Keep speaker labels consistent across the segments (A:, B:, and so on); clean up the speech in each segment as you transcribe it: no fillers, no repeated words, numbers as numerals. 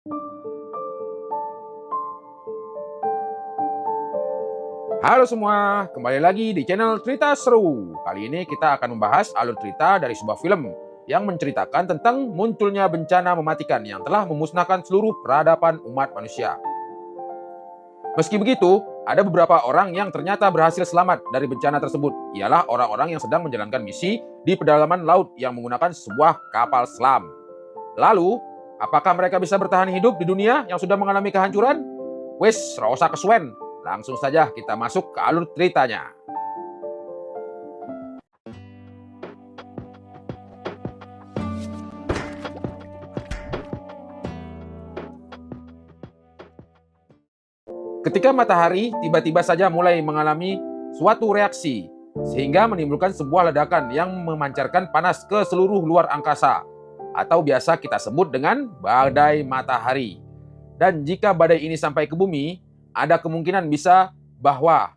A: Halo semua, kembali lagi di channel Cerita Seru. Kali ini kita akan membahas alur cerita dari sebuah film yang menceritakan tentang munculnya bencana mematikan yang telah memusnahkan seluruh peradaban umat manusia. Meski begitu, ada beberapa orang yang ternyata berhasil selamat dari bencana tersebut. Ialah orang-orang yang sedang menjalankan misi di pedalaman laut yang menggunakan sebuah kapal selam. Lalu, apakah mereka bisa bertahan hidup di dunia yang sudah mengalami kehancuran? Wes, rasa kesuwen. Langsung saja kita masuk ke alur ceritanya. Ketika matahari tiba-tiba saja mulai mengalami suatu reaksi, sehingga menimbulkan sebuah ledakan yang memancarkan panas ke seluruh luar angkasa, atau biasa kita sebut dengan badai matahari. Dan jika badai ini sampai ke bumi, ada kemungkinan bisa bahwa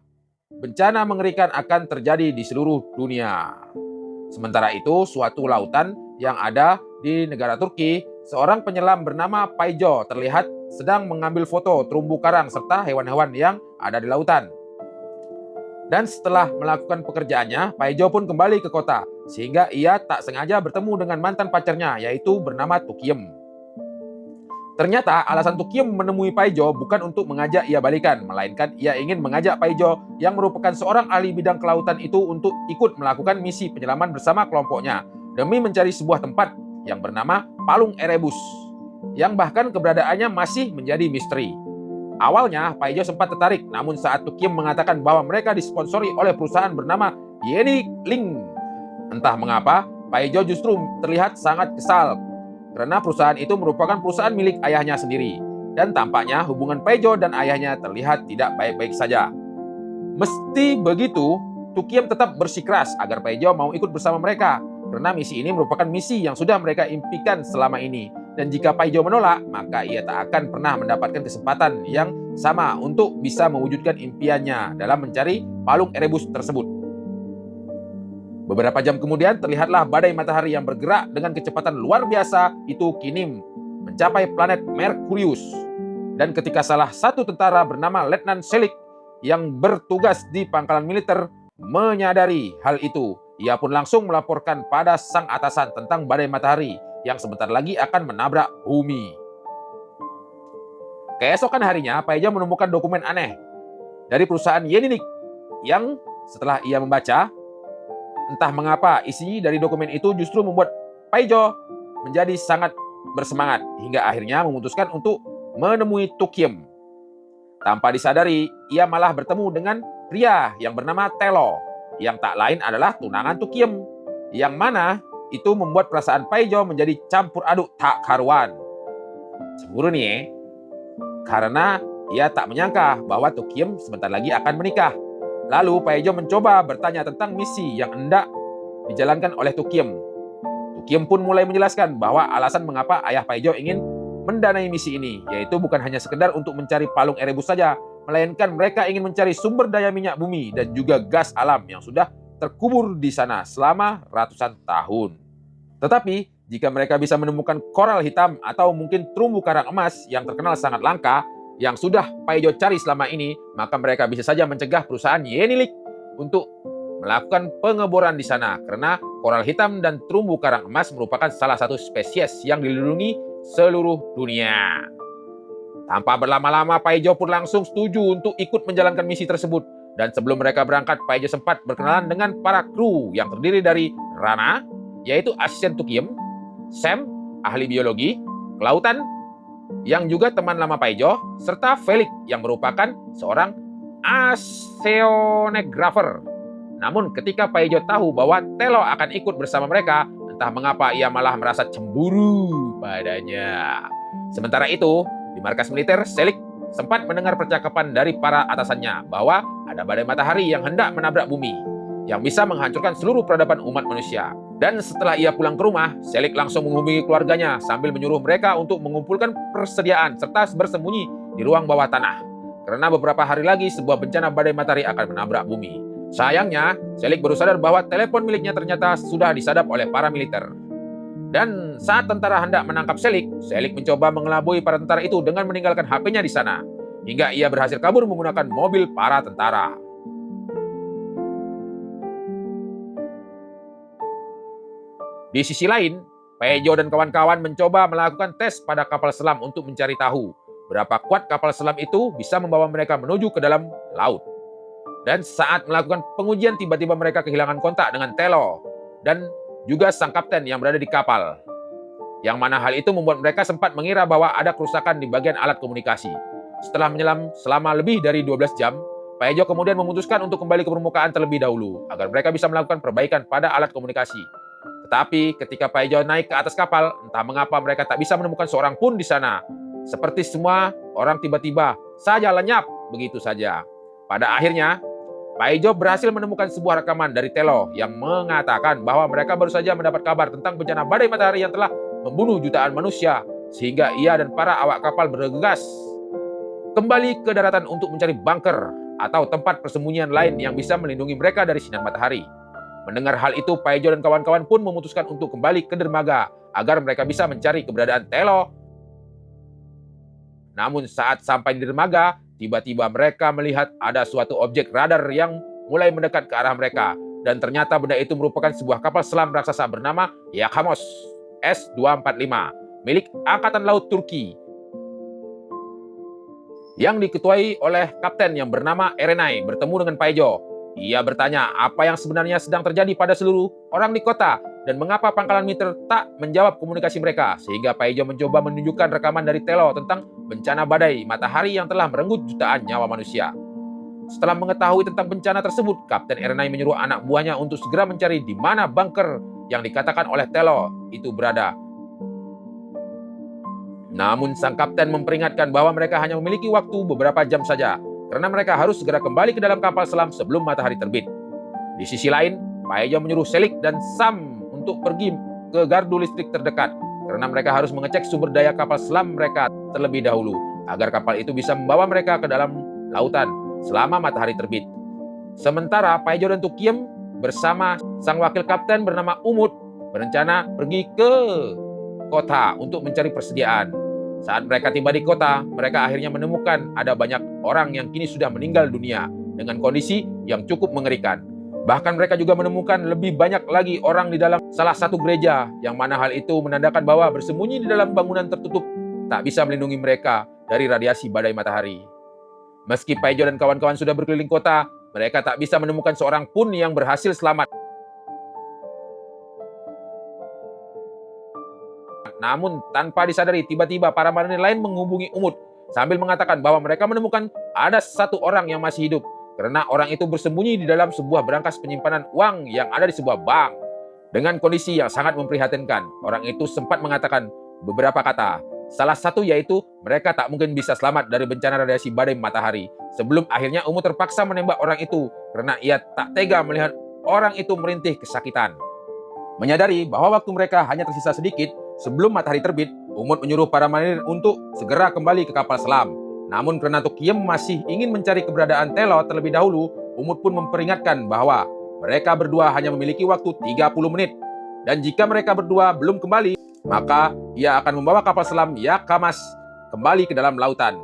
A: bencana mengerikan akan terjadi di seluruh dunia. Sementara itu, suatu lautan yang ada di negara Turki, seorang penyelam bernama Paijo terlihat sedang mengambil foto terumbu karang serta hewan-hewan yang ada di lautan. Dan setelah melakukan pekerjaannya, Paijo pun kembali ke kota, sehingga ia tak sengaja bertemu dengan mantan pacarnya, yaitu bernama Tukiem. Ternyata alasan Tukiem menemui Paijo bukan untuk mengajak ia balikan, melainkan ia ingin mengajak Paijo yang merupakan seorang ahli bidang kelautan itu untuk ikut melakukan misi penyelaman bersama kelompoknya demi mencari sebuah tempat yang bernama Palung Erebus, yang bahkan keberadaannya masih menjadi misteri. Awalnya Paijo sempat tertarik, namun saat Tukiem mengatakan bahwa mereka disponsori oleh perusahaan bernama Yeni Ling, entah mengapa Paijo justru terlihat sangat kesal karena perusahaan itu merupakan perusahaan milik ayahnya sendiri. Dan tampaknya hubungan Paijo dan ayahnya terlihat tidak baik-baik saja. Meski begitu, Tukiem tetap bersikeras agar Paijo mau ikut bersama mereka, karena misi ini merupakan misi yang sudah mereka impikan selama ini. Dan jika Paijo menolak, maka ia tak akan pernah mendapatkan kesempatan yang sama untuk bisa mewujudkan impiannya dalam mencari Palung Erebus tersebut. Beberapa jam kemudian terlihatlah badai matahari yang bergerak dengan kecepatan luar biasa itu kini mencapai planet Merkurius. Dan ketika salah satu tentara bernama Letnan Selik yang bertugas di pangkalan militer menyadari hal itu, ia pun langsung melaporkan pada sang atasan tentang badai matahari yang sebentar lagi akan menabrak bumi. Keesokan harinya, Paijo menemukan dokumen aneh dari perusahaan Yenilik yang setelah ia membaca, entah mengapa isi dari dokumen itu justru membuat Paijo menjadi sangat bersemangat hingga akhirnya memutuskan untuk menemui Tukiem. Tanpa disadari, ia malah bertemu dengan pria yang bernama Telo, yang tak lain adalah tunangan Tukiem, yang mana itu membuat perasaan Paijo menjadi campur aduk tak karuan. Cemburu nih, karena ia tak menyangka bahwa Tukiem sebentar lagi akan menikah. Lalu Paijo mencoba bertanya tentang misi yang hendak dijalankan oleh Tukiem. Tukiem pun mulai menjelaskan bahwa alasan mengapa ayah Paijo ingin mendanai misi ini, yaitu bukan hanya sekedar untuk mencari Palung Erebus saja, melainkan mereka ingin mencari sumber daya minyak bumi dan juga gas alam yang sudah terkubur di sana selama ratusan tahun. Tetapi, jika mereka bisa menemukan koral hitam atau mungkin terumbu karang emas yang terkenal sangat langka, yang sudah Paijo cari selama ini, maka mereka bisa saja mencegah perusahaan Yenilik untuk melakukan pengeboran di sana, karena koral hitam dan terumbu karang emas merupakan salah satu spesies yang dilindungi seluruh dunia. Tanpa berlama-lama, Paijo pun langsung setuju untuk ikut menjalankan misi tersebut. Dan sebelum mereka berangkat, Paijo sempat berkenalan dengan para kru yang terdiri dari Rana, yaitu asisten Tukiem, Sam, ahli biologi, kelautan, yang juga teman lama Paijo, serta Felix yang merupakan seorang oceanographer. Namun ketika Paijo tahu bahwa Telo akan ikut bersama mereka, entah mengapa ia malah merasa cemburu padanya. Sementara itu, di markas militer, Selik sempat mendengar percakapan dari para atasannya bahwa ada badai matahari yang hendak menabrak bumi, yang bisa menghancurkan seluruh peradaban umat manusia. Dan setelah ia pulang ke rumah, Selik langsung menghubungi keluarganya sambil menyuruh mereka untuk mengumpulkan persediaan serta bersembunyi di ruang bawah tanah. Karena beberapa hari lagi sebuah bencana badai matahari akan menabrak bumi. Sayangnya, Selik baru sadar bahwa telepon miliknya ternyata sudah disadap oleh para militer. Dan saat tentara hendak menangkap Selik, Selik mencoba mengelabui para tentara itu dengan meninggalkan HP-nya di sana, hingga ia berhasil kabur menggunakan mobil para tentara. Di sisi lain, Paejo dan kawan-kawan mencoba melakukan tes pada kapal selam untuk mencari tahu berapa kuat kapal selam itu bisa membawa mereka menuju ke dalam laut. Dan saat melakukan pengujian, tiba-tiba mereka kehilangan kontak dengan Telo dan juga sang kapten yang berada di kapal. Yang mana hal itu membuat mereka sempat mengira bahwa ada kerusakan di bagian alat komunikasi. Setelah menyelam selama lebih dari 12 jam, Paejo kemudian memutuskan untuk kembali ke permukaan terlebih dahulu agar mereka bisa melakukan perbaikan pada alat komunikasi. Tetapi ketika Paejo naik ke atas kapal, entah mengapa mereka tak bisa menemukan seorang pun di sana. Seperti semua orang tiba-tiba saja lenyap begitu saja. Pada akhirnya, Paejo berhasil menemukan sebuah rekaman dari Telo yang mengatakan bahwa mereka baru saja mendapat kabar tentang bencana badai matahari yang telah membunuh jutaan manusia, sehingga ia dan para awak kapal bergegas kembali ke daratan untuk mencari bunker atau tempat persembunyian lain yang bisa melindungi mereka dari sinar matahari. Mendengar hal itu, Paejo dan kawan-kawan pun memutuskan untuk kembali ke dermaga agar mereka bisa mencari keberadaan Telo. Namun saat sampai di dermaga, tiba-tiba mereka melihat ada suatu objek radar yang mulai mendekat ke arah mereka. Dan ternyata benda itu merupakan sebuah kapal selam raksasa bernama Yakhamos S-245 milik Angkatan Laut Turki yang diketuai oleh kapten yang bernama Erenay bertemu dengan Paejo. Ia bertanya apa yang sebenarnya sedang terjadi pada seluruh orang di kota dan mengapa pangkalan militer tak menjawab komunikasi mereka, sehingga Paejo mencoba menunjukkan rekaman dari Telo tentang bencana badai matahari yang telah merenggut jutaan nyawa manusia. Setelah mengetahui tentang bencana tersebut, Kapten Erenay menyuruh anak buahnya untuk segera mencari di mana bunker yang dikatakan oleh Telo itu berada. Namun sang kapten memperingatkan bahwa mereka hanya memiliki waktu beberapa jam saja, karena mereka harus segera kembali ke dalam kapal selam sebelum matahari terbit. Di sisi lain, Paejo menyuruh Selik dan Sam untuk pergi ke gardu listrik terdekat, karena mereka harus mengecek sumber daya kapal selam mereka terlebih dahulu, agar kapal itu bisa membawa mereka ke dalam lautan selama matahari terbit. Sementara Paejo dan Tukiem bersama sang wakil kapten bernama Umut berencana pergi ke kota untuk mencari persediaan. Saat mereka tiba di kota, mereka akhirnya menemukan ada banyak orang yang kini sudah meninggal dunia dengan kondisi yang cukup mengerikan. Bahkan mereka juga menemukan lebih banyak lagi orang di dalam salah satu gereja, yang mana hal itu menandakan bahwa bersembunyi di dalam bangunan tertutup tak bisa melindungi mereka dari radiasi badai matahari. Meski Paejo dan kawan-kawan sudah berkeliling kota, mereka tak bisa menemukan seorang pun yang berhasil selamat. Namun tanpa disadari, tiba-tiba para marinir lain menghubungi Umut sambil mengatakan bahwa mereka menemukan ada satu orang yang masih hidup, karena orang itu bersembunyi di dalam sebuah berangkas penyimpanan uang yang ada di sebuah bank. Dengan kondisi yang sangat memprihatinkan, orang itu sempat mengatakan beberapa kata. Salah satu yaitu mereka tak mungkin bisa selamat dari bencana radiasi badai matahari. Sebelum akhirnya Umut terpaksa menembak orang itu karena ia tak tega melihat orang itu merintih kesakitan. Menyadari bahwa waktu mereka hanya tersisa sedikit sebelum matahari terbit, Umut menyuruh para marinir untuk segera kembali ke kapal selam. Namun karena Tukiem masih ingin mencari keberadaan Telo terlebih dahulu, Umut pun memperingatkan bahwa mereka berdua hanya memiliki waktu 30 menit. Dan jika mereka berdua belum kembali, maka ia akan membawa kapal selam Yakhamos kembali ke dalam lautan.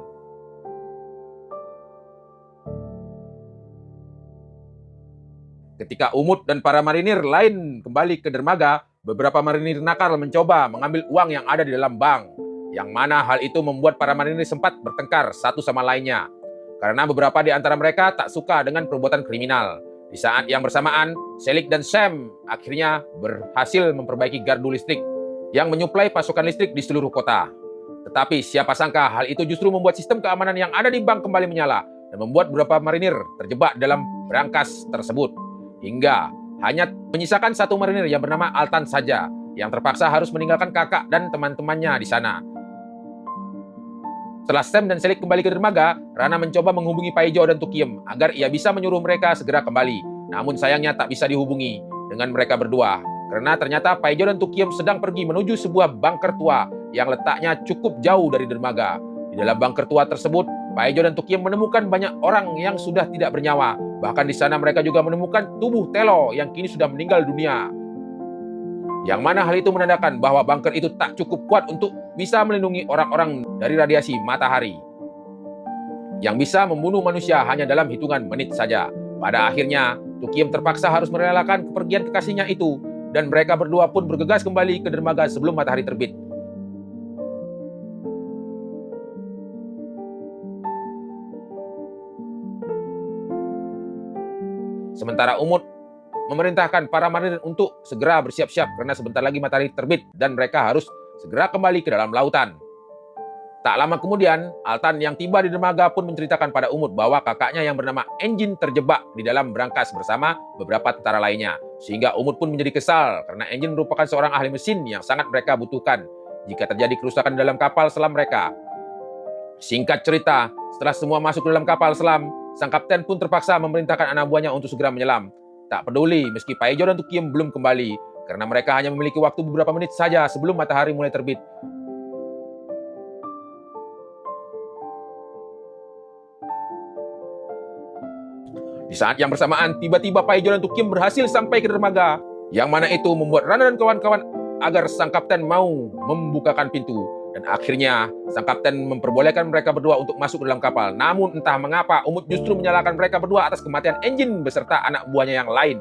A: Ketika Umut dan para marinir lain kembali ke dermaga, beberapa marinir nakal mencoba mengambil uang yang ada di dalam bank, yang mana hal itu membuat para marinir sempat bertengkar satu sama lainnya, karena beberapa di antara mereka tak suka dengan perbuatan kriminal. Di saat yang bersamaan, Selik dan Sam akhirnya berhasil memperbaiki gardu listrik yang menyuplai pasokan listrik di seluruh kota. Tetapi siapa sangka hal itu justru membuat sistem keamanan yang ada di bank kembali menyala dan membuat beberapa marinir terjebak dalam berangkas tersebut. Hingga hanya menyisakan satu marinir yang bernama Altan saja yang terpaksa harus meninggalkan kakak dan teman-temannya di sana. Setelah Sam dan Selik kembali ke dermaga, Rana mencoba menghubungi Paejo dan Tukiem agar ia bisa menyuruh mereka segera kembali. Namun sayangnya tak bisa dihubungi dengan mereka berdua, karena ternyata Paejo dan Tukiem sedang pergi menuju sebuah bunker tua yang letaknya cukup jauh dari dermaga. Di dalam bunker tua tersebut, Paejo dan Tukiem menemukan banyak orang yang sudah tidak bernyawa. Bahkan di sana mereka juga menemukan tubuh Telo yang kini sudah meninggal dunia. Yang mana hal itu menandakan bahwa bunker itu tak cukup kuat untuk bisa melindungi orang-orang dari radiasi matahari yang bisa membunuh manusia hanya dalam hitungan menit saja. Pada akhirnya, Tukiem terpaksa harus merelakan kepergian kekasihnya itu, dan mereka berdua pun bergegas kembali ke dermaga sebelum matahari terbit. Sementara Umut memerintahkan para marinir untuk segera bersiap-siap karena sebentar lagi matahari terbit dan mereka harus segera kembali ke dalam lautan. Tak lama kemudian, Altan yang tiba di dermaga pun menceritakan pada Umut bahwa kakaknya yang bernama Engin terjebak di dalam berangkas bersama beberapa tentara lainnya. Sehingga Umut pun menjadi kesal karena Engin merupakan seorang ahli mesin yang sangat mereka butuhkan jika terjadi kerusakan dalam kapal selam mereka. Singkat cerita, setelah semua masuk ke dalam kapal selam, sang kapten pun terpaksa memerintahkan anak buahnya untuk segera menyelam. Tak peduli meski Paejo dan Tukiem belum kembali, karena mereka hanya memiliki waktu beberapa menit saja sebelum matahari mulai terbit. Di saat yang bersamaan, tiba-tiba Paejo dan Tukiem berhasil sampai ke dermaga, yang mana itu membuat Rana dan kawan-kawan agar sang kapten mau membukakan pintu. Dan akhirnya, sang kapten memperbolehkan mereka berdua untuk masuk ke dalam kapal. Namun entah mengapa, Umut justru menyalahkan mereka berdua atas kematian Engin beserta anak buahnya yang lain.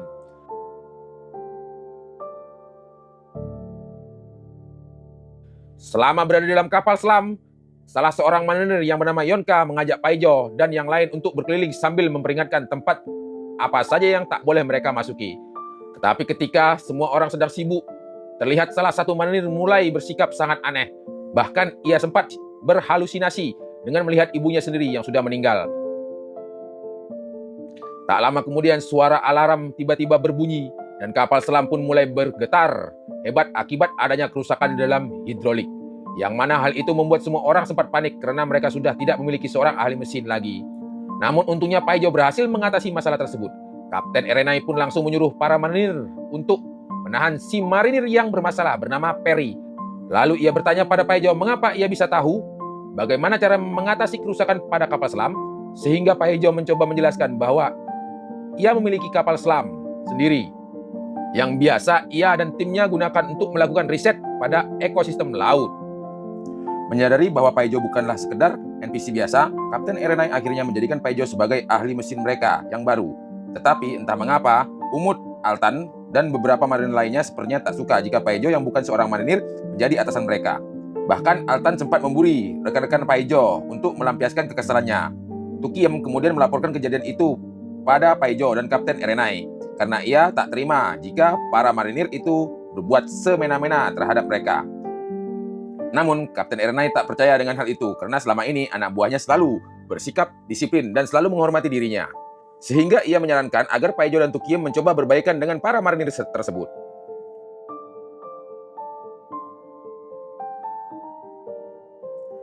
A: Selama berada di dalam kapal selam, salah seorang marinir yang bernama Yonka mengajak Paejo dan yang lain untuk berkeliling sambil memperingatkan tempat apa saja yang tak boleh mereka masuki. Tetapi ketika semua orang sedang sibuk, terlihat salah satu marinir mulai bersikap sangat aneh. Bahkan ia sempat berhalusinasi dengan melihat ibunya sendiri yang sudah meninggal. Tak lama kemudian suara alarm tiba-tiba berbunyi dan kapal selam pun mulai bergetar hebat akibat adanya kerusakan di dalam hidrolik. Yang mana hal itu membuat semua orang sempat panik karena mereka sudah tidak memiliki seorang ahli mesin lagi. Namun untungnya Paejo berhasil mengatasi masalah tersebut. Kapten Erenai pun langsung menyuruh para marinir untuk menahan si marinir yang bermasalah bernama Perry. Lalu ia bertanya pada Paejo mengapa ia bisa tahu bagaimana cara mengatasi kerusakan pada kapal selam, sehingga Paejo mencoba menjelaskan bahwa ia memiliki kapal selam sendiri yang biasa ia dan timnya gunakan untuk melakukan riset pada ekosistem laut. Menyadari bahwa Paejo bukanlah sekedar NPC biasa, Kapten Erenai akhirnya menjadikan Paejo sebagai ahli mesin mereka yang baru. Tetapi entah mengapa, Umut, Altan, dan beberapa marinir lainnya sepertinya tak suka jika Paejo yang bukan seorang marinir menjadi atasan mereka. Bahkan Altan sempat memburi rekan-rekan Paejo untuk melampiaskan kekesalannya. Tukiem kemudian melaporkan kejadian itu pada Paejo dan Kapten Erenai karena ia tak terima jika para marinir itu berbuat semena-mena terhadap mereka. Namun, Kapten Erenai tak percaya dengan hal itu karena selama ini anak buahnya selalu bersikap disiplin dan selalu menghormati dirinya. Sehingga ia menyarankan agar Paejo dan Tukiem mencoba berbaikan dengan para marinir tersebut.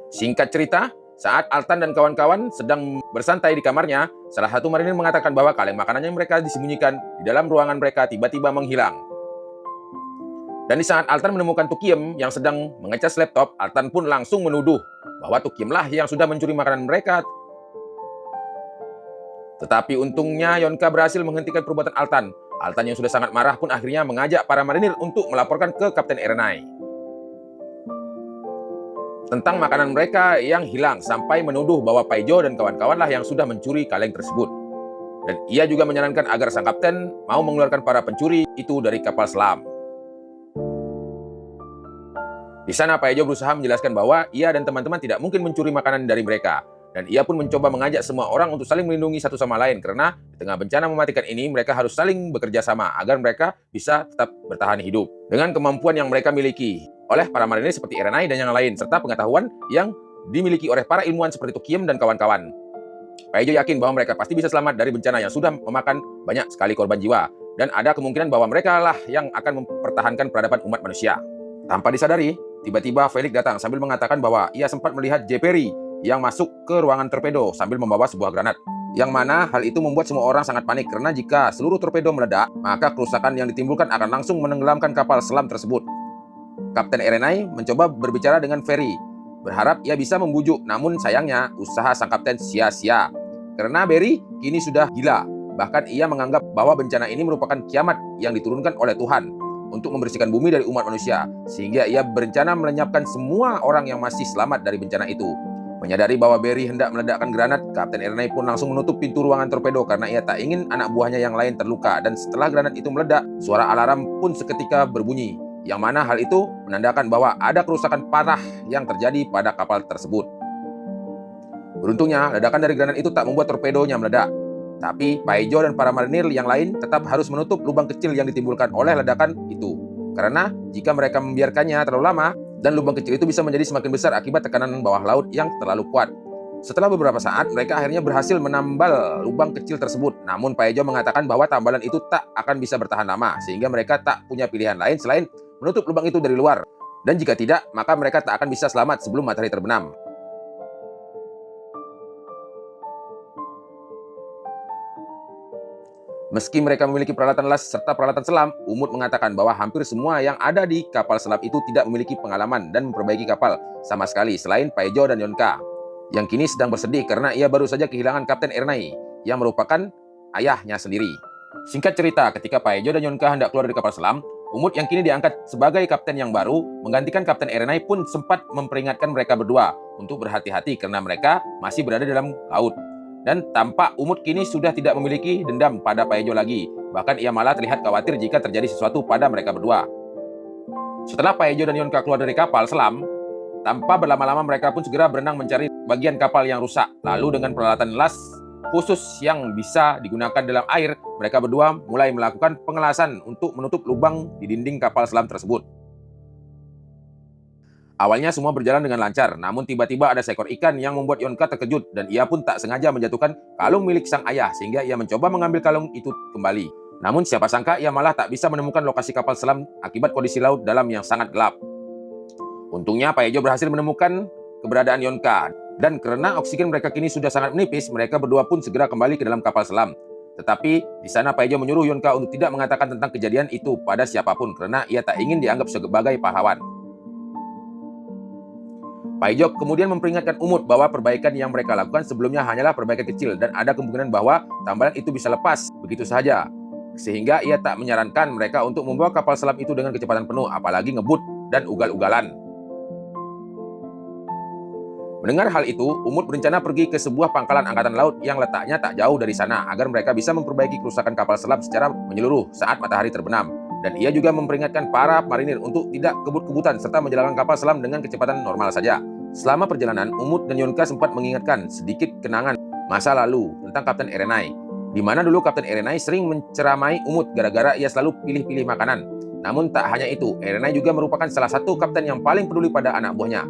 A: Singkat cerita, saat Altan dan kawan-kawan sedang bersantai di kamarnya, salah satu marinir mengatakan bahwa kaleng makanan yang mereka disembunyikan di dalam ruangan mereka tiba-tiba menghilang. Dan di saat Altan menemukan Tukiem yang sedang mengecas laptop, Altan pun langsung menuduh bahwa Tukiemlah yang sudah mencuri makanan mereka. Tetapi untungnya Yonka berhasil menghentikan perbuatan Altan. Altan yang sudah sangat marah pun akhirnya mengajak para marinir untuk melaporkan ke Kapten Erenai tentang makanan mereka yang hilang sampai menuduh bahwa Paejo dan kawan-kawanlah yang sudah mencuri kaleng tersebut. Dan ia juga menyarankan agar sang kapten mau mengeluarkan para pencuri itu dari kapal selam. Di sana Paejo berusaha menjelaskan bahwa ia dan teman-teman tidak mungkin mencuri makanan dari mereka. Dan ia pun mencoba mengajak semua orang untuk saling melindungi satu sama lain karena di tengah bencana mematikan ini mereka harus saling bekerja sama agar mereka bisa tetap bertahan hidup dengan kemampuan yang mereka miliki oleh para marinir seperti Erenai dan yang lain serta pengetahuan yang dimiliki oleh para ilmuwan seperti Tukiem dan kawan-kawan. Paejo yakin bahwa mereka pasti bisa selamat dari bencana yang sudah memakan banyak sekali korban jiwa dan ada kemungkinan bahwa mereka lah yang akan mempertahankan peradaban umat manusia. Tanpa disadari, tiba-tiba Felix datang sambil mengatakan bahwa ia sempat melihat Jeperi yang masuk ke ruangan torpedo sambil membawa sebuah granat. Yang mana hal itu membuat semua orang sangat panik karena jika seluruh torpedo meledak, maka kerusakan yang ditimbulkan akan langsung menenggelamkan kapal selam tersebut. Kapten Erenai mencoba berbicara dengan Ferry, berharap ia bisa membujuk, namun sayangnya usaha sang kapten sia-sia. Karena Berry kini sudah gila, bahkan ia menganggap bahwa bencana ini merupakan kiamat yang diturunkan oleh Tuhan. untuk membersihkan bumi dari umat manusia, sehingga ia berencana melenyapkan semua orang yang masih selamat dari bencana itu. Menyadari bahwa Barry hendak meledakkan granat, Kapten Ernai pun langsung menutup pintu ruangan torpedo karena ia tak ingin anak buahnya yang lain terluka. Dan setelah granat itu meledak, suara alarm pun seketika berbunyi, yang mana hal itu menandakan bahwa ada kerusakan parah yang terjadi pada kapal tersebut. Beruntungnya, ledakan dari granat itu tak membuat torpedonya meledak. Tapi, Paijo dan para marinir yang lain tetap harus menutup lubang kecil yang ditimbulkan oleh ledakan itu. Karena jika mereka membiarkannya terlalu lama, dan lubang kecil itu bisa menjadi semakin besar akibat tekanan bawah laut yang terlalu kuat. Setelah beberapa saat, mereka akhirnya berhasil menambal lubang kecil tersebut. Namun Paijo mengatakan bahwa tambalan itu tak akan bisa bertahan lama, sehingga mereka tak punya pilihan lain selain menutup lubang itu dari luar. Dan jika tidak, maka mereka tak akan bisa selamat sebelum matahari terbenam. Meski mereka memiliki peralatan las serta peralatan selam, Umut mengatakan bahwa hampir semua yang ada di kapal selam itu tidak memiliki pengalaman dan memperbaiki kapal sama sekali selain Paijo dan Yonka, yang kini sedang bersedih karena ia baru saja kehilangan Kapten Ernai, yang merupakan ayahnya sendiri. Singkat cerita, ketika Paijo dan Yonka hendak keluar dari kapal selam, Umut yang kini diangkat sebagai kapten yang baru, menggantikan Kapten Ernai pun sempat memperingatkan mereka berdua untuk berhati-hati karena mereka masih berada dalam laut. Dan tampak Umut kini sudah tidak memiliki dendam pada Paijo lagi. Bahkan ia malah terlihat khawatir jika terjadi sesuatu pada mereka berdua. Setelah Paijo dan Yonka keluar dari kapal selam, tanpa berlama-lama mereka pun segera berenang mencari bagian kapal yang rusak. Lalu dengan peralatan las khusus yang bisa digunakan dalam air, mereka berdua mulai melakukan pengelasan untuk menutup lubang di dinding kapal selam tersebut. Awalnya semua berjalan dengan lancar, namun tiba-tiba ada seekor ikan yang membuat Yonka terkejut dan ia pun tak sengaja menjatuhkan kalung milik sang ayah sehingga ia mencoba mengambil kalung itu kembali. Namun siapa sangka ia malah tak bisa menemukan lokasi kapal selam akibat kondisi laut dalam yang sangat gelap. Untungnya Paijo berhasil menemukan keberadaan Yonka dan karena oksigen mereka kini sudah sangat menipis, mereka berdua pun segera kembali ke dalam kapal selam. Tetapi di sana Paijo menyuruh Yonka untuk tidak mengatakan tentang kejadian itu pada siapapun karena ia tak ingin dianggap sebagai pahlawan. Paijo kemudian memperingatkan Umut bahwa perbaikan yang mereka lakukan sebelumnya hanyalah perbaikan kecil dan ada kemungkinan bahwa tambalan itu bisa lepas begitu saja. Sehingga ia tak menyarankan mereka untuk membawa kapal selam itu dengan kecepatan penuh, apalagi ngebut dan ugal-ugalan. Mendengar hal itu, Umut berencana pergi ke sebuah pangkalan angkatan laut yang letaknya tak jauh dari sana agar mereka bisa memperbaiki kerusakan kapal selam secara menyeluruh saat matahari terbenam. Dan ia juga memperingatkan para marinir untuk tidak kebut-kebutan serta menjalankan kapal selam dengan kecepatan normal saja. Selama perjalanan, Umut dan Yonka sempat mengingatkan sedikit kenangan masa lalu tentang Kapten Ernai, di mana dulu Kapten Ernai sering menceramai Umut gara-gara ia selalu pilih-pilih makanan. Namun tak hanya itu, Ernai juga merupakan salah satu kapten yang paling peduli pada anak buahnya.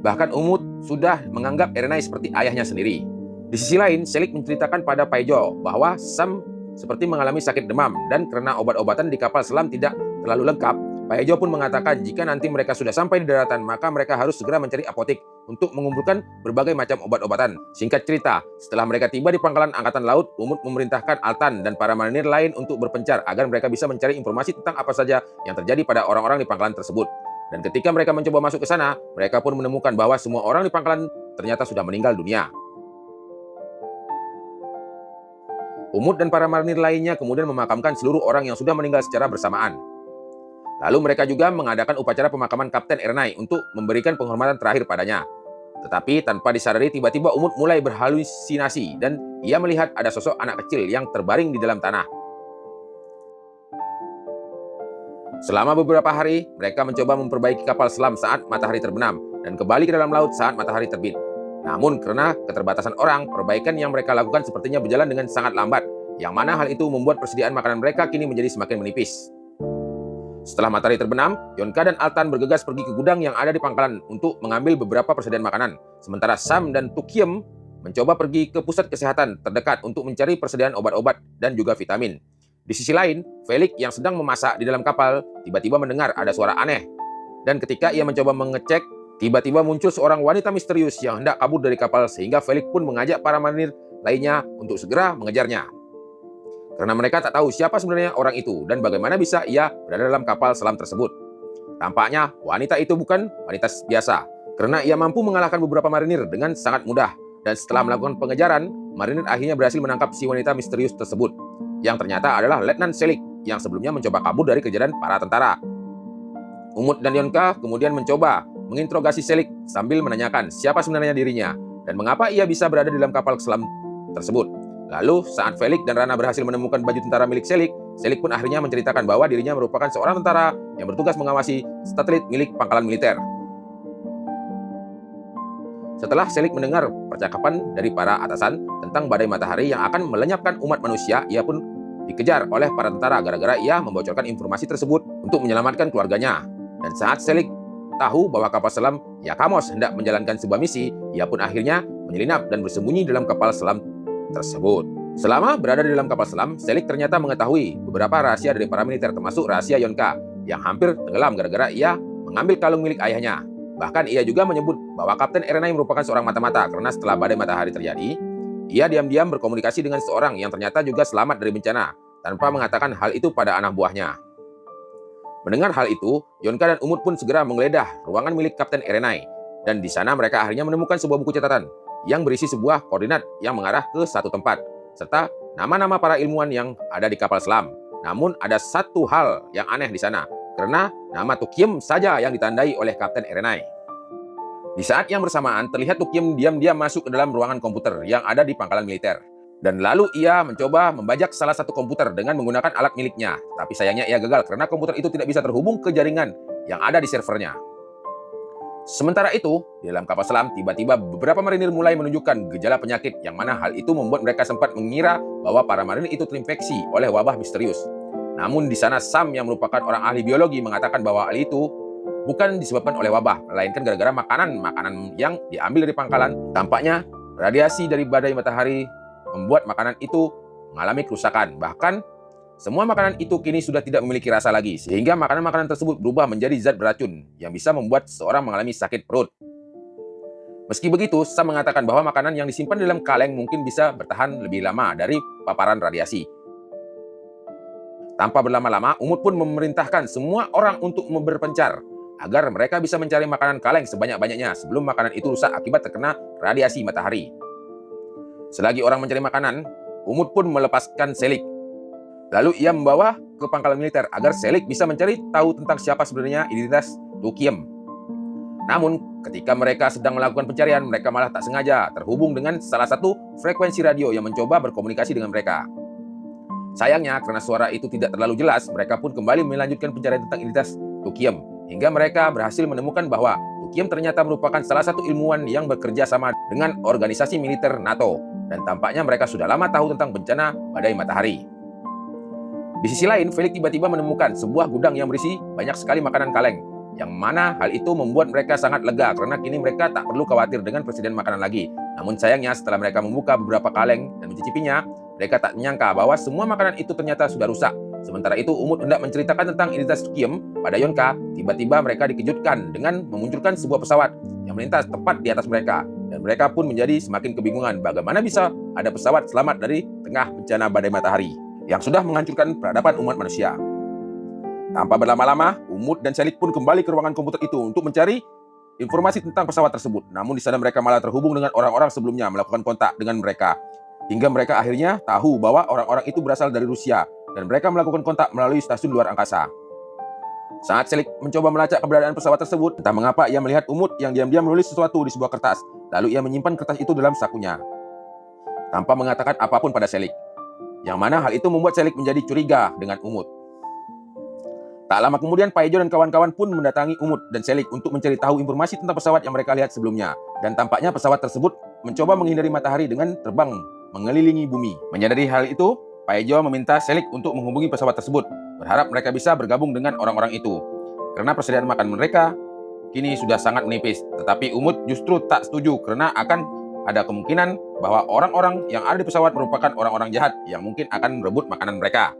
A: Bahkan Umut sudah menganggap Ernai seperti ayahnya sendiri. Di sisi lain, Selik menceritakan pada Paijo bahwa Sam seperti mengalami sakit demam dan karena obat-obatan di kapal selam tidak terlalu lengkap, Paijo pun mengatakan jika nanti mereka sudah sampai di daratan maka mereka harus segera mencari apotek untuk mengumpulkan berbagai macam obat-obatan. Singkat cerita, setelah mereka tiba di pangkalan angkatan laut, Umut memerintahkan Altan dan para marinir lain untuk berpencar agar mereka bisa mencari informasi tentang apa saja yang terjadi pada orang-orang di pangkalan tersebut. Dan ketika mereka mencoba masuk ke sana, mereka pun menemukan bahwa semua orang di pangkalan ternyata sudah meninggal dunia. Umut dan para marinir lainnya kemudian memakamkan seluruh orang yang sudah meninggal secara bersamaan. Lalu mereka juga mengadakan upacara pemakaman Kapten Ernai untuk memberikan penghormatan terakhir padanya. Tetapi tanpa disadari tiba-tiba Umut mulai berhalusinasi dan ia melihat ada sosok anak kecil yang terbaring di dalam tanah. Selama beberapa hari, mereka mencoba memperbaiki kapal selam saat matahari terbenam dan kembali ke dalam laut saat matahari terbit. Namun karena keterbatasan orang, perbaikan yang mereka lakukan sepertinya berjalan dengan sangat lambat, yang mana hal itu membuat persediaan makanan mereka kini menjadi semakin menipis. Setelah matahari terbenam, Yonka dan Altan bergegas pergi ke gudang yang ada di pangkalan untuk mengambil beberapa persediaan makanan. Sementara Sam dan Tukiem mencoba pergi ke pusat kesehatan terdekat untuk mencari persediaan obat-obat dan juga vitamin. Di sisi lain, Felix yang sedang memasak di dalam kapal tiba-tiba mendengar ada suara aneh. Dan ketika ia mencoba mengecek, tiba-tiba muncul seorang wanita misterius yang hendak kabur dari kapal sehingga Felix pun mengajak para marinir lainnya untuk segera mengejarnya. Karena mereka tak tahu siapa sebenarnya orang itu dan bagaimana bisa ia berada dalam kapal selam tersebut. Tampaknya wanita itu bukan wanita biasa, karena ia mampu mengalahkan beberapa marinir dengan sangat mudah. Dan setelah melakukan pengejaran, marinir akhirnya berhasil menangkap si wanita misterius tersebut, yang ternyata adalah Letnan Selik, yang sebelumnya mencoba kabur dari kejaran para tentara. Umut dan Yonka kemudian mencoba menginterogasi Selik sambil menanyakan siapa sebenarnya dirinya dan mengapa ia bisa berada di dalam kapal selam tersebut. Lalu saat Felix dan Rana berhasil menemukan baju tentara milik Selik, Selik pun akhirnya menceritakan bahwa dirinya merupakan seorang tentara yang bertugas mengawasi satelit milik pangkalan militer. Setelah Selik mendengar percakapan dari para atasan tentang badai matahari yang akan melenyapkan umat manusia, ia pun dikejar oleh para tentara gara-gara ia membocorkan informasi tersebut untuk menyelamatkan keluarganya. Dan saat Selik tahu bahwa kapal selam Yakamos hendak menjalankan sebuah misi, ia pun akhirnya menyelinap dan bersembunyi dalam kapal selam tersebut. Selama berada di dalam kapal selam, Selik ternyata mengetahui beberapa rahasia dari para militer, termasuk rahasia Yonka yang hampir tenggelam gara-gara ia mengambil kalung milik ayahnya. Bahkan ia juga menyebut bahwa Kapten Erenai merupakan seorang mata-mata karena setelah badai matahari terjadi, ia diam-diam berkomunikasi dengan seorang yang ternyata juga selamat dari bencana tanpa mengatakan hal itu pada anak buahnya. Mendengar hal itu, Yonka dan Umut pun segera menggeledah ruangan milik Kapten Erenai, dan di sana mereka akhirnya menemukan sebuah buku catatan yang berisi sebuah koordinat yang mengarah ke satu tempat, serta nama-nama para ilmuwan yang ada di kapal selam. Namun ada satu hal yang aneh di sana, karena nama Tukiem saja yang ditandai oleh Kapten Erenai. Di saat yang bersamaan, terlihat Tukiem diam-diam masuk ke dalam ruangan komputer yang ada di pangkalan militer. Dan lalu ia mencoba membajak salah satu komputer dengan menggunakan alat miliknya. Tapi sayangnya ia gagal karena komputer itu tidak bisa terhubung ke jaringan yang ada di servernya. Sementara itu, di dalam kapal selam, tiba-tiba beberapa marinir mulai menunjukkan gejala penyakit yang mana hal itu membuat mereka sempat mengira bahwa para marinir itu terinfeksi oleh wabah misterius. Namun di sana Sam yang merupakan orang ahli biologi mengatakan bahwa hal itu bukan disebabkan oleh wabah, melainkan gara-gara makanan yang diambil dari pangkalan. Tampaknya radiasi dari badai matahari membuat makanan itu mengalami kerusakan. Bahkan semua makanan itu kini sudah tidak memiliki rasa lagi, sehingga makanan-makanan tersebut berubah menjadi zat beracun yang bisa membuat seseorang mengalami sakit perut. Meski begitu, Sam mengatakan bahwa makanan yang disimpan dalam kaleng mungkin bisa bertahan lebih lama dari paparan radiasi. Tanpa berlama-lama, Umut pun memerintahkan semua orang untuk berpencar agar mereka bisa mencari makanan kaleng sebanyak-banyaknya sebelum makanan itu rusak akibat terkena radiasi matahari. Selagi orang mencari makanan, Umut pun melepaskan Selik. Lalu ia membawa ke pangkalan militer agar Selik bisa mencari tahu tentang siapa sebenarnya identitas Tukiem. Namun, ketika mereka sedang melakukan pencarian, mereka malah tak sengaja terhubung dengan salah satu frekuensi radio yang mencoba berkomunikasi dengan mereka. Sayangnya, karena suara itu tidak terlalu jelas, mereka pun kembali melanjutkan pencarian tentang identitas Tukiem, hingga mereka berhasil menemukan bahwa Tukiem ternyata merupakan salah satu ilmuwan yang bekerja sama dengan organisasi militer NATO, dan tampaknya mereka sudah lama tahu tentang bencana badai matahari. Di sisi lain, Felix tiba-tiba menemukan sebuah gudang yang berisi banyak sekali makanan kaleng, yang mana hal itu membuat mereka sangat lega karena kini mereka tak perlu khawatir dengan persediaan makanan lagi. Namun sayangnya, setelah mereka membuka beberapa kaleng dan mencicipinya, mereka tak menyangka bahwa semua makanan itu ternyata sudah rusak. Sementara itu, Umut hendak menceritakan tentang identitas Tukiem pada Yonka. Tiba-tiba mereka dikejutkan dengan memunculkan sebuah pesawat yang melintas tepat di atas mereka. Dan mereka pun menjadi semakin kebingungan bagaimana bisa ada pesawat selamat dari tengah bencana badai matahari yang sudah menghancurkan peradaban umat manusia. Tanpa berlama-lama, Umut dan Selik pun kembali ke ruangan komputer itu untuk mencari informasi tentang pesawat tersebut. Namun di sana mereka malah terhubung dengan orang-orang sebelumnya melakukan kontak dengan mereka. Hingga mereka akhirnya tahu bahwa orang-orang itu berasal dari Rusia dan mereka melakukan kontak melalui stasiun luar angkasa. Saat Selik mencoba melacak keberadaan pesawat tersebut, entah mengapa ia melihat Umut yang diam-diam menulis sesuatu di sebuah kertas. Lalu ia menyimpan kertas itu dalam sakunya, tanpa mengatakan apapun pada Selik. Yang mana hal itu membuat Selik menjadi curiga dengan Umut. Tak lama kemudian, Paejo dan kawan-kawan pun mendatangi Umut dan Selik untuk mencari tahu informasi tentang pesawat yang mereka lihat sebelumnya. Dan tampaknya pesawat tersebut mencoba menghindari matahari dengan terbang mengelilingi bumi. Menyadari hal itu, Paejo meminta Selik untuk menghubungi pesawat tersebut, berharap mereka bisa bergabung dengan orang-orang itu. Karena persediaan makan mereka kini sudah sangat menipis. Tetapi Umut justru tak setuju karena akan ada kemungkinan bahwa orang-orang yang ada di pesawat merupakan orang-orang jahat yang mungkin akan merebut makanan mereka.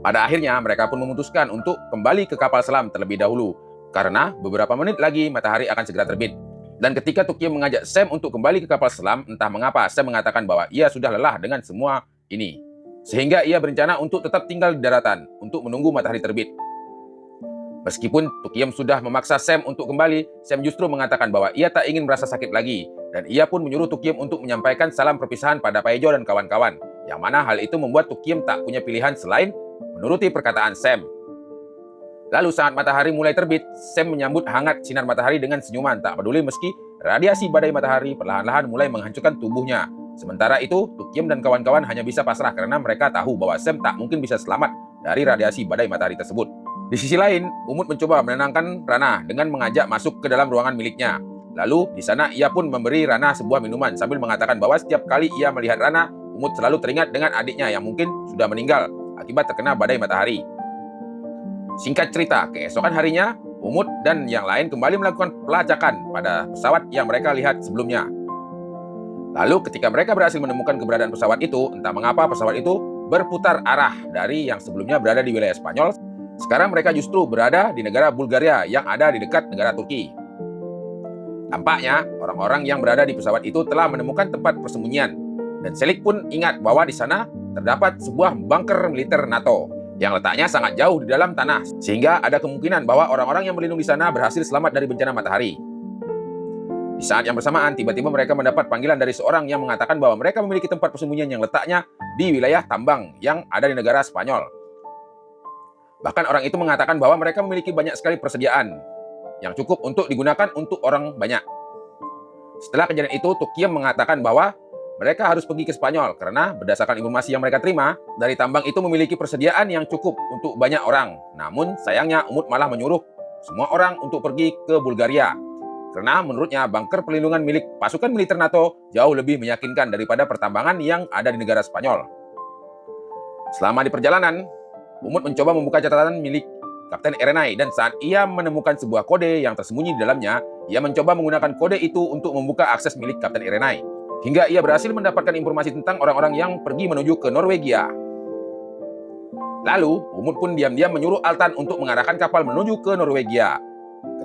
A: Pada akhirnya, mereka pun memutuskan untuk kembali ke kapal selam terlebih dahulu, karena beberapa menit lagi matahari akan segera terbit. Dan ketika Tukiem mengajak Sam untuk kembali ke kapal selam, entah mengapa Sam mengatakan bahwa ia sudah lelah dengan semua ini. Sehingga ia berencana untuk tetap tinggal di daratan untuk menunggu matahari terbit. Meskipun Tukiem sudah memaksa Sam untuk kembali, Sam justru mengatakan bahwa ia tak ingin merasa sakit lagi. Dan ia pun menyuruh Tukiem untuk menyampaikan salam perpisahan pada Paejo dan kawan-kawan. Yang mana hal itu membuat Tukiem tak punya pilihan selain menuruti perkataan Sam. Lalu saat matahari mulai terbit, Sam menyambut hangat sinar matahari dengan senyuman, tak peduli meski radiasi badai matahari perlahan-lahan mulai menghancurkan tubuhnya. Sementara itu, Tukiem dan kawan-kawan hanya bisa pasrah karena mereka tahu bahwa Sam tak mungkin bisa selamat dari radiasi badai matahari tersebut. Di sisi lain, Umut mencoba menenangkan Rana dengan mengajak masuk ke dalam ruangan miliknya. Lalu, di sana ia pun memberi Rana sebuah minuman sambil mengatakan bahwa setiap kali ia melihat Rana, Umut selalu teringat dengan adiknya yang mungkin sudah meninggal akibat terkena badai matahari. Singkat cerita, keesokan harinya, Umut dan yang lain kembali melakukan pelacakan pada pesawat yang mereka lihat sebelumnya. Lalu ketika mereka berhasil menemukan keberadaan pesawat itu, entah mengapa pesawat itu berputar arah dari yang sebelumnya berada di wilayah Spanyol. Sekarang mereka justru berada di negara Bulgaria yang ada di dekat negara Turki. Tampaknya, orang-orang yang berada di pesawat itu telah menemukan tempat persembunyian. Dan Selig pun ingat bahwa di sana terdapat sebuah bunker militer NATO yang letaknya sangat jauh di dalam tanah, sehingga ada kemungkinan bahwa orang-orang yang berlindung di sana berhasil selamat dari bencana matahari. Di saat yang bersamaan, tiba-tiba mereka mendapat panggilan dari seorang yang mengatakan bahwa mereka memiliki tempat persembunyian yang letaknya di wilayah tambang yang ada di negara Spanyol. Bahkan orang itu mengatakan bahwa mereka memiliki banyak sekali persediaan yang cukup untuk digunakan untuk orang banyak. Setelah kejadian itu, Tukiem mengatakan bahwa mereka harus pergi ke Spanyol karena berdasarkan informasi yang mereka terima, dari tambang itu memiliki persediaan yang cukup untuk banyak orang. Namun sayangnya Umut malah menyuruh semua orang untuk pergi ke Bulgaria. Karena menurutnya bunker perlindungan milik pasukan militer NATO jauh lebih meyakinkan daripada pertambangan yang ada di negara Spanyol. Selama di perjalanan, Umut mencoba membuka catatan milik Kapten Erenai dan saat ia menemukan sebuah kode yang tersembunyi di dalamnya, ia mencoba menggunakan kode itu untuk membuka akses milik Kapten Erenai. Hingga ia berhasil mendapatkan informasi tentang orang-orang yang pergi menuju ke Norwegia. Lalu, Umut pun diam-diam menyuruh Altan untuk mengarahkan kapal menuju ke Norwegia.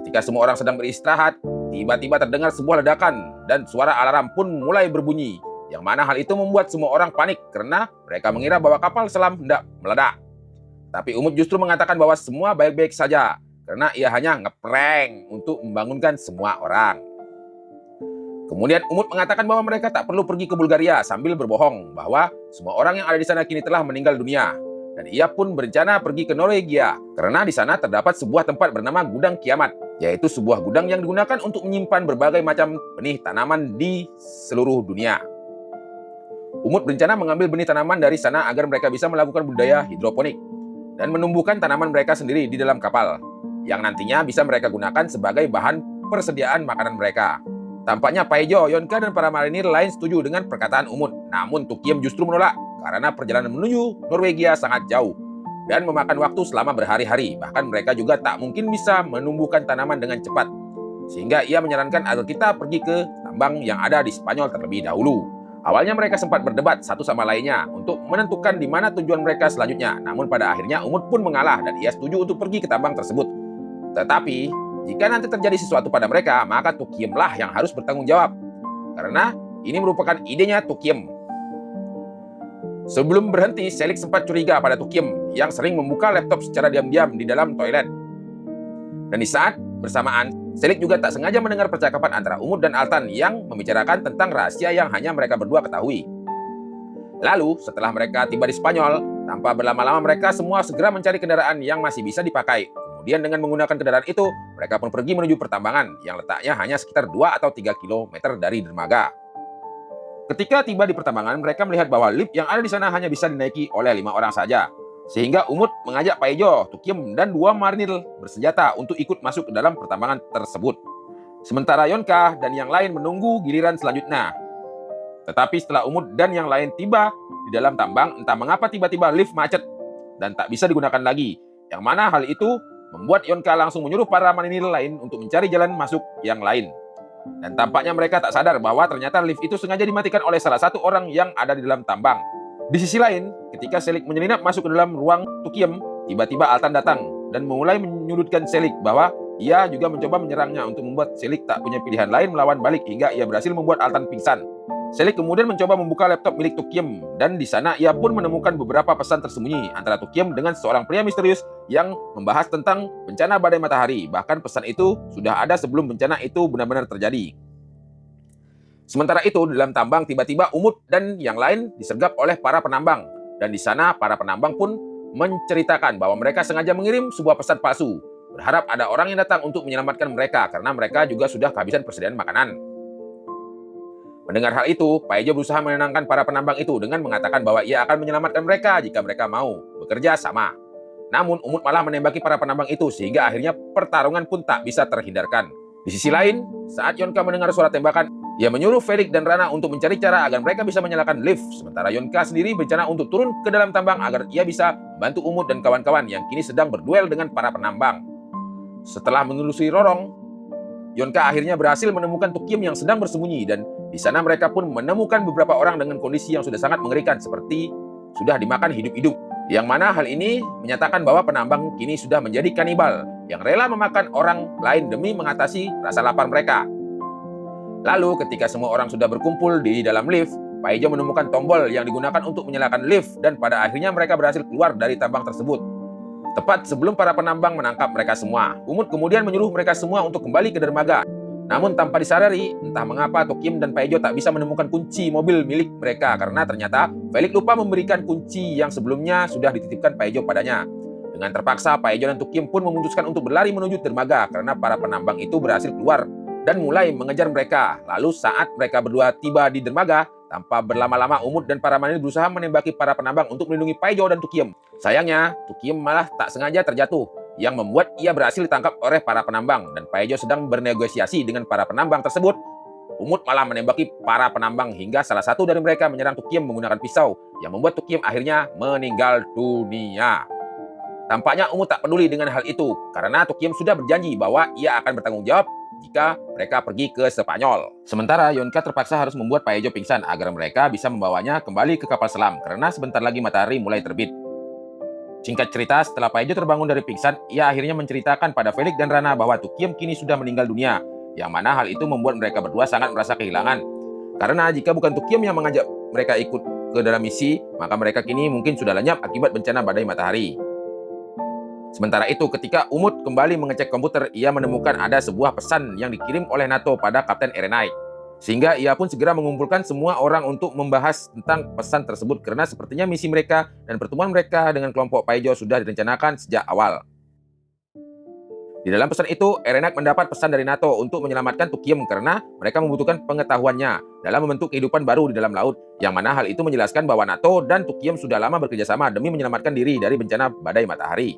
A: Ketika semua orang sedang beristirahat, tiba-tiba terdengar sebuah ledakan dan suara alarm pun mulai berbunyi. Yang mana hal itu membuat semua orang panik karena mereka mengira bahwa kapal selam hendak meledak. Tapi Umut justru mengatakan bahwa semua baik-baik saja karena ia hanya ngeprank untuk membangunkan semua orang. Kemudian Umut mengatakan bahwa mereka tak perlu pergi ke Bulgaria sambil berbohong bahwa semua orang yang ada di sana kini telah meninggal dunia. Dan ia pun berencana pergi ke Norwegia karena di sana terdapat sebuah tempat bernama Gudang Kiamat, yaitu sebuah gudang yang digunakan untuk menyimpan berbagai macam benih tanaman di seluruh dunia. Umut berencana mengambil benih tanaman dari sana agar mereka bisa melakukan budidaya hidroponik dan menumbuhkan tanaman mereka sendiri di dalam kapal, yang nantinya bisa mereka gunakan sebagai bahan persediaan makanan mereka. Tampaknya Paejo, Yonka, dan para marinir lain setuju dengan perkataan Umut, namun Tukiem justru menolak karena perjalanan menuju Norwegia sangat jauh dan memakan waktu selama berhari-hari. Bahkan mereka juga tak mungkin bisa menumbuhkan tanaman dengan cepat, sehingga ia menyarankan agar kita pergi ke tambang yang ada di Spanyol terlebih dahulu. Awalnya mereka sempat berdebat satu sama lainnya untuk menentukan di mana tujuan mereka selanjutnya. Namun pada akhirnya Umut pun mengalah dan ia setuju untuk pergi ke tambang tersebut. Tetapi jika nanti terjadi sesuatu pada mereka, maka Tukiemlah yang harus bertanggung jawab. Karena ini merupakan idenya Tukiem. Sebelum berhenti, Selig sempat curiga pada Tukiem yang sering membuka laptop secara diam-diam di dalam toilet. Dan di saat bersamaan, Selig juga tak sengaja mendengar percakapan antara Umut dan Altan yang membicarakan tentang rahasia yang hanya mereka berdua ketahui. Lalu, setelah mereka tiba di Spanyol, tanpa berlama-lama mereka semua segera mencari kendaraan yang masih bisa dipakai. Kemudian dengan menggunakan kendaraan itu, mereka pun pergi menuju pertambangan yang letaknya hanya sekitar 2 atau 3 km dari dermaga. Ketika tiba di pertambangan, mereka melihat bahwa lift yang ada di sana hanya bisa dinaiki oleh 5 orang saja. Sehingga Umut mengajak Paejo, Tukiem, dan 2 marinir bersenjata untuk ikut masuk ke dalam pertambangan tersebut. Sementara Yonka dan yang lain menunggu giliran selanjutnya. Tetapi setelah Umut dan yang lain tiba di dalam tambang, entah mengapa tiba-tiba lift macet dan tak bisa digunakan lagi. Yang mana hal itu membuat Yonka langsung menyuruh para marinir lain untuk mencari jalan masuk yang lain. Dan tampaknya mereka tak sadar bahwa ternyata lift itu sengaja dimatikan oleh salah satu orang yang ada di dalam tambang. Di sisi lain, ketika Selig menyelinap masuk ke dalam ruang Tukiem, tiba-tiba Altan datang dan mulai menyudutkan Selig bahwa ia juga mencoba menyerangnya untuk membuat Selig tak punya pilihan lain melawan balik hingga ia berhasil membuat Altan pingsan. Selig kemudian mencoba membuka laptop milik Tukiem dan di sana ia pun menemukan beberapa pesan tersembunyi antara Tukiem dengan seorang pria misterius yang membahas tentang bencana badai matahari. Bahkan pesan itu sudah ada sebelum bencana itu benar-benar terjadi. Sementara itu, di dalam tambang tiba-tiba Umut dan yang lain disergap oleh para penambang. Dan di sana para penambang pun menceritakan bahwa mereka sengaja mengirim sebuah pesan palsu, berharap ada orang yang datang untuk menyelamatkan mereka karena mereka juga sudah kehabisan persediaan makanan. Mendengar hal itu, Pak Ejo berusaha menenangkan para penambang itu dengan mengatakan bahwa ia akan menyelamatkan mereka jika mereka mau bekerja sama. Namun, Umut malah menembaki para penambang itu sehingga akhirnya pertarungan pun tak bisa terhindarkan. Di sisi lain, saat Yonka mendengar suara tembakan, ia menyuruh Felix dan Rana untuk mencari cara agar mereka bisa menyalakan lift, sementara Yonka sendiri berencana untuk turun ke dalam tambang agar ia bisa membantu Umut dan kawan-kawan yang kini sedang berduel dengan para penambang. Setelah menelusuri lorong, Yonka akhirnya berhasil menemukan Tukiem yang sedang bersembunyi dan di sana mereka pun menemukan beberapa orang dengan kondisi yang sudah sangat mengerikan seperti sudah dimakan hidup-hidup. Yang mana hal ini menyatakan bahwa penambang kini sudah menjadi kanibal yang rela memakan orang lain demi mengatasi rasa lapar mereka. Lalu ketika semua orang sudah berkumpul di dalam lift, Pak Ejo menemukan tombol yang digunakan untuk menyalakan lift dan pada akhirnya mereka berhasil keluar dari tambang tersebut. Tepat sebelum para penambang menangkap mereka semua, Umut kemudian menyuruh mereka semua untuk kembali ke dermaga. Namun tanpa disadari, entah mengapa Tukiem dan Pak Ejo tak bisa menemukan kunci mobil milik mereka karena ternyata Felix lupa memberikan kunci yang sebelumnya sudah dititipkan Pak Ejo padanya. Dengan terpaksa, Pak Ejo dan Tukiem pun memutuskan untuk berlari menuju dermaga karena para penambang itu berhasil keluar dan mulai mengejar mereka. Lalu saat mereka berdua tiba di dermaga, tanpa berlama-lama Umut dan para marinir berusaha menembaki para penambang untuk melindungi Pak Ejo dan Tukiem. Sayangnya, Tukiem malah tak sengaja terjatuh, yang membuat ia berhasil ditangkap oleh para penambang dan Pak Ejo sedang bernegosiasi dengan para penambang tersebut. Umut malah menembaki para penambang hingga salah satu dari mereka menyerang Tukiem menggunakan pisau yang membuat Tukiem akhirnya meninggal dunia. Tampaknya Umut tak peduli dengan hal itu karena Tukiem sudah berjanji bahwa ia akan bertanggung jawab jika mereka pergi ke Spanyol. Sementara Yonka terpaksa harus membuat Pak Ejo pingsan agar mereka bisa membawanya kembali ke kapal selam karena sebentar lagi matahari mulai terbit. Singkat cerita, setelah Pak Ejo terbangun dari pingsan, ia akhirnya menceritakan pada Felix dan Rana bahwa Tukiem kini sudah meninggal dunia, yang mana hal itu membuat mereka berdua sangat merasa kehilangan. Karena jika bukan Tukiem yang mengajak mereka ikut ke dalam misi, maka mereka kini mungkin sudah lenyap akibat bencana badai matahari. Sementara itu, ketika Umut kembali mengecek komputer, ia menemukan ada sebuah pesan yang dikirim oleh NATO pada Kapten Erenite. Sehingga ia pun segera mengumpulkan semua orang untuk membahas tentang pesan tersebut karena sepertinya misi mereka dan pertemuan mereka dengan kelompok Pak Ejo sudah direncanakan sejak awal. Di dalam pesan itu, Erenite mendapat pesan dari NATO untuk menyelamatkan Tukiem karena mereka membutuhkan pengetahuannya dalam membentuk kehidupan baru di dalam laut, yang mana hal itu menjelaskan bahwa NATO dan Tukiem sudah lama bekerjasama demi menyelamatkan diri dari bencana badai matahari.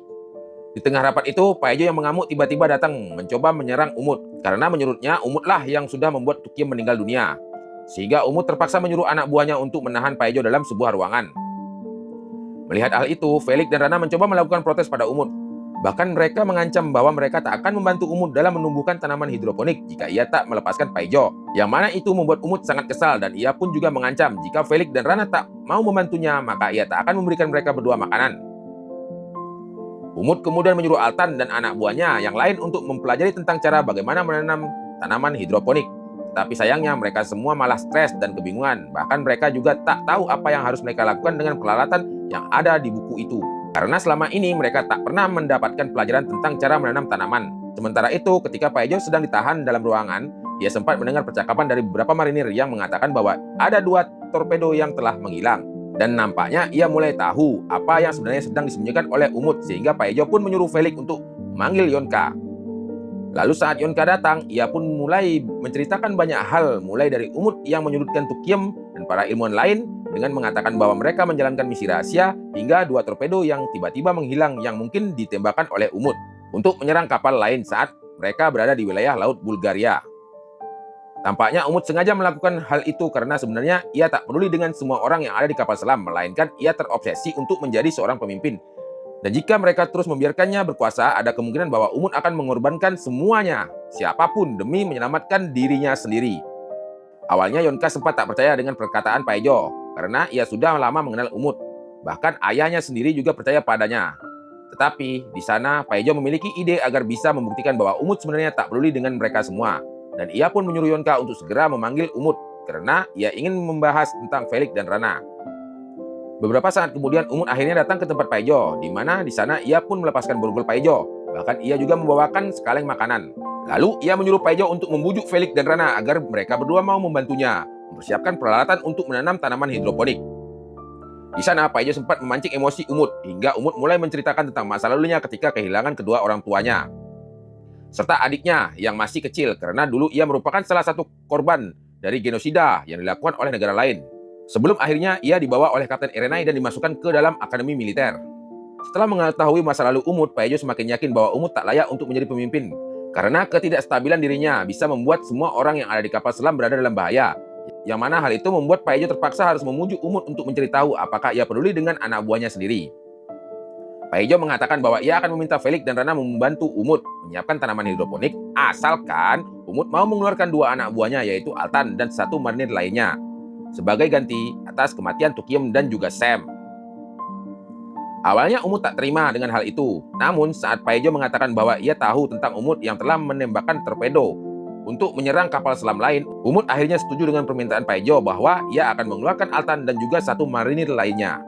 A: Di tengah rapat itu, Pak Ejo yang mengamuk tiba-tiba datang mencoba menyerang Umut. Karena menurutnya Umutlah yang sudah membuat Tukiem meninggal dunia. Sehingga Umut terpaksa menyuruh anak buahnya untuk menahan Pak Ejo dalam sebuah ruangan. Melihat hal itu, Felix dan Rana mencoba melakukan protes pada Umut. Bahkan mereka mengancam bahwa mereka tak akan membantu Umut dalam menumbuhkan tanaman hidroponik jika ia tak melepaskan Pak Ejo. Yang mana itu membuat Umut sangat kesal dan ia pun juga mengancam jika Felix dan Rana tak mau membantunya maka ia tak akan memberikan mereka berdua makanan. Umut kemudian menyuruh Altan dan anak buahnya yang lain untuk mempelajari tentang cara bagaimana menanam tanaman hidroponik. Tetapi sayangnya mereka semua malah stres dan kebingungan. Bahkan mereka juga tak tahu apa yang harus mereka lakukan dengan peralatan yang ada di buku itu. Karena selama ini mereka tak pernah mendapatkan pelajaran tentang cara menanam tanaman. Sementara itu, ketika Pak Ejo sedang ditahan dalam ruangan, ia sempat mendengar percakapan dari beberapa marinir yang mengatakan bahwa ada 2 torpedo yang telah menghilang. Dan nampaknya ia mulai tahu apa yang sebenarnya sedang disembunyikan oleh Umut sehingga Pak Ejo pun menyuruh Felix untuk memanggil Yonka. Lalu saat Yonka datang, ia pun mulai menceritakan banyak hal mulai dari Umut yang menyudutkan Tukiem dan para ilmuwan lain dengan mengatakan bahwa mereka menjalankan misi rahasia hingga 2 torpedo yang tiba-tiba menghilang yang mungkin ditembakkan oleh Umut untuk menyerang kapal lain saat mereka berada di wilayah Laut Bulgaria. Tampaknya Umut sengaja melakukan hal itu karena sebenarnya ia tak peduli dengan semua orang yang ada di kapal selam, melainkan ia terobsesi untuk menjadi seorang pemimpin. Dan jika mereka terus membiarkannya berkuasa, ada kemungkinan bahwa Umut akan mengorbankan semuanya, siapapun demi menyelamatkan dirinya sendiri. Awalnya Yonka sempat tak percaya dengan perkataan Pak Ejo, karena ia sudah lama mengenal Umut. Bahkan ayahnya sendiri juga percaya padanya. Tetapi di sana Pak Ejo memiliki ide agar bisa membuktikan bahwa Umut sebenarnya tak peduli dengan mereka semua. Dan ia pun menyuruh Yonka untuk segera memanggil Umut karena ia ingin membahas tentang Felix dan Rana. Beberapa saat kemudian Umut akhirnya datang ke tempat Pak Ejo, di mana di sana ia pun melepaskan borgol Pak Ejo. Bahkan ia juga membawakan sekaleng makanan. Lalu ia menyuruh Pak Ejo untuk membujuk Felix dan Rana agar mereka berdua mau membantunya mempersiapkan peralatan untuk menanam tanaman hidroponik. Di sana, Pak Ejo sempat memancing emosi Umut, hingga Umut mulai menceritakan tentang masa lalunya ketika kehilangan kedua orang tuanya, serta adiknya yang masih kecil karena dulu ia merupakan salah satu korban dari genosida yang dilakukan oleh negara lain. Sebelum akhirnya ia dibawa oleh Kapten Erenai dan dimasukkan ke dalam akademi militer. Setelah mengetahui masa lalu Umut, Pak Ejo semakin yakin bahwa Umut tak layak untuk menjadi pemimpin, karena ketidakstabilan dirinya bisa membuat semua orang yang ada di kapal selam berada dalam bahaya. Yang mana hal itu membuat Pak Ejo terpaksa harus memujuk Umut untuk mencari tahu apakah ia peduli dengan anak buahnya sendiri. Pak Ejo mengatakan bahwa ia akan meminta Felix dan Rana membantu Umut menyiapkan tanaman hidroponik, asalkan Umut mau mengeluarkan dua anak buahnya, yaitu Altan dan satu marinir lainnya, sebagai ganti atas kematian Tukiem dan juga Sam. Awalnya Umut tak terima dengan hal itu, namun saat Pak Ejo mengatakan bahwa ia tahu tentang Umut yang telah menembakkan torpedo untuk menyerang kapal selam lain, Umut akhirnya setuju dengan permintaan Pak Ejo bahwa ia akan mengeluarkan Altan dan juga satu marinir lainnya.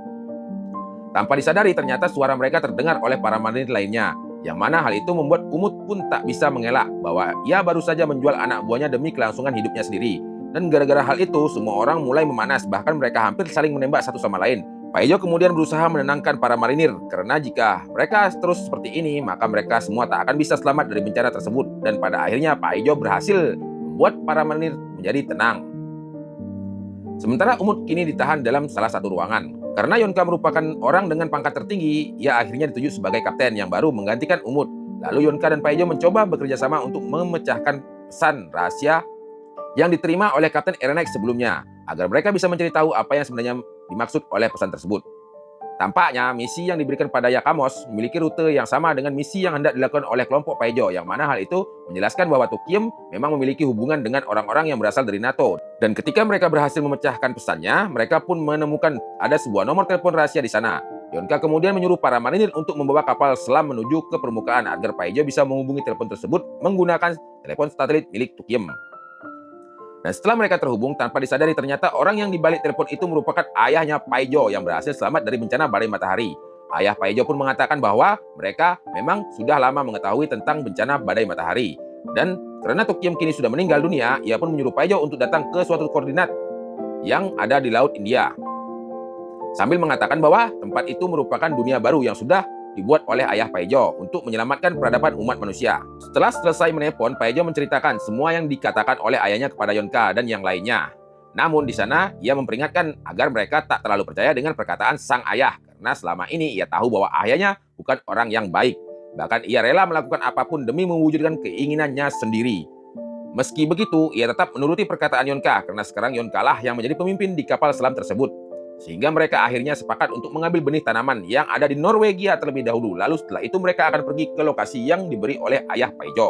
A: Tanpa disadari, ternyata suara mereka terdengar oleh para marinir lainnya, yang mana hal itu membuat Umut pun tak bisa mengelak bahwa ia baru saja menjual anak buahnya demi kelangsungan hidupnya sendiri. Dan gara-gara hal itu, semua orang mulai memanas, bahkan mereka hampir saling menembak satu sama lain. Pak Ejo kemudian berusaha menenangkan para marinir, karena jika mereka terus seperti ini, maka mereka semua tak akan bisa selamat dari bencana tersebut. Dan pada akhirnya Pak Ejo berhasil membuat para marinir menjadi tenang. Sementara Umut kini ditahan dalam salah satu ruangan. Karena Yonka merupakan orang dengan pangkat tertinggi, ia akhirnya ditunjuk sebagai kapten yang baru menggantikan Umut. Lalu Yonka dan Pak Ejo mencoba bekerja sama untuk memecahkan pesan rahasia yang diterima oleh Kapten Erenai sebelumnya, agar mereka bisa mencari tahu apa yang sebenarnya dimaksud oleh pesan tersebut. Tampaknya misi yang diberikan pada Yakamos memiliki rute yang sama dengan misi yang hendak dilakukan oleh kelompok Pak Ejo, yang mana hal itu menjelaskan bahwa Tukiem memang memiliki hubungan dengan orang-orang yang berasal dari NATO. Dan ketika mereka berhasil memecahkan pesannya, mereka pun menemukan ada sebuah nomor telepon rahasia di sana. Yonka kemudian menyuruh para marinir untuk membawa kapal selam menuju ke permukaan agar Pak Ejo bisa menghubungi telepon tersebut menggunakan telepon satelit milik Tukiem. Dan setelah mereka terhubung, tanpa disadari ternyata orang yang dibalik telepon itu merupakan ayahnya Pak Ejo yang berhasil selamat dari bencana badai matahari. Ayah Pak Ejo pun mengatakan bahwa mereka memang sudah lama mengetahui tentang bencana badai matahari. Dan karena Tukiem kini sudah meninggal dunia, ia pun menyuruh Pak Ejo untuk datang ke suatu koordinat yang ada di Laut India, sambil mengatakan bahwa tempat itu merupakan dunia baru yang sudah dibuat oleh ayah Pak Ejo untuk menyelamatkan peradaban umat manusia. Setelah selesai menelpon, Pak Ejo menceritakan semua yang dikatakan oleh ayahnya kepada Yonka dan yang lainnya. Namun di sana ia memperingatkan agar mereka tak terlalu percaya dengan perkataan sang ayah, karena selama ini ia tahu bahwa ayahnya bukan orang yang baik. Bahkan ia rela melakukan apapun demi mewujudkan keinginannya sendiri. Meski begitu, ia tetap menuruti perkataan Yonka karena sekarang Yonka lah yang menjadi pemimpin di kapal selam tersebut. Sehingga mereka akhirnya sepakat untuk mengambil benih tanaman yang ada di Norwegia terlebih dahulu. Lalu setelah itu mereka akan pergi ke lokasi yang diberi oleh ayah Pak Ejo.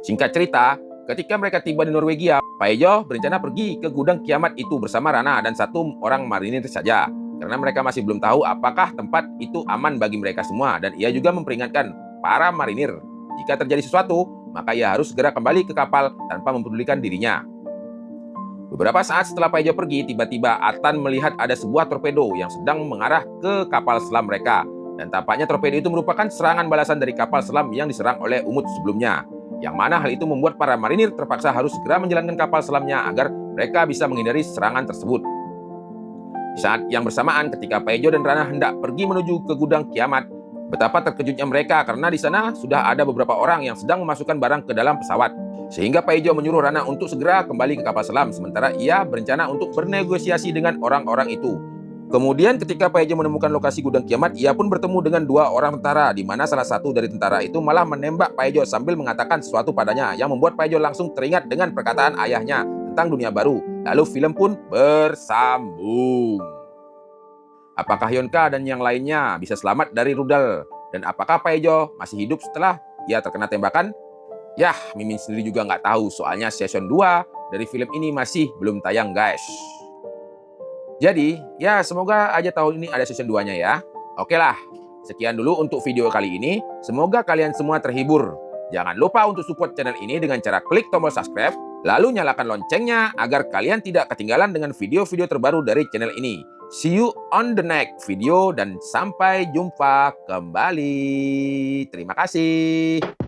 A: Singkat cerita, ketika mereka tiba di Norwegia, Pak Ejo berencana pergi ke gudang kiamat itu bersama Rana dan satu orang marinir saja. Karena mereka masih belum tahu apakah tempat itu aman bagi mereka semua. Dan ia juga memperingatkan para marinir, jika terjadi sesuatu, maka ia harus segera kembali ke kapal tanpa mempedulikan dirinya. Beberapa saat setelah Pak Ejo pergi, tiba-tiba Altan melihat ada sebuah torpedo yang sedang mengarah ke kapal selam mereka. Dan tampaknya torpedo itu merupakan serangan balasan dari kapal selam yang diserang oleh Umut sebelumnya. Yang mana hal itu membuat para marinir terpaksa harus segera menjalankan kapal selamnya agar mereka bisa menghindari serangan tersebut. Di saat yang bersamaan, ketika Pak Ejo dan Rana hendak pergi menuju ke gudang kiamat, betapa terkejutnya mereka karena di sana sudah ada beberapa orang yang sedang memasukkan barang ke dalam pesawat. Sehingga Pak Ejo menyuruh Rana untuk segera kembali ke kapal selam, sementara ia berencana untuk bernegosiasi dengan orang-orang itu. Kemudian ketika Pak Ejo menemukan lokasi gudang kiamat, ia pun bertemu dengan dua orang tentara, di mana salah satu dari tentara itu malah menembak Pak Ejo sambil mengatakan sesuatu padanya, yang membuat Pak Ejo langsung teringat dengan perkataan ayahnya tentang dunia baru. Lalu film pun bersambung. Apakah Yonka dan yang lainnya bisa selamat dari rudal? Dan apakah Pak Ejo masih hidup setelah ia terkena tembakan? Yah, Mimin sendiri juga nggak tahu, soalnya season 2 dari film ini masih belum tayang, guys. Jadi, ya semoga aja tahun ini ada season 2-nya ya. Oke lah, sekian dulu untuk video kali ini. Semoga kalian semua terhibur. Jangan lupa untuk support channel ini dengan cara klik tombol subscribe, lalu nyalakan loncengnya agar kalian tidak ketinggalan dengan video-video terbaru dari channel ini. See you on the next video dan sampai jumpa kembali. Terima kasih.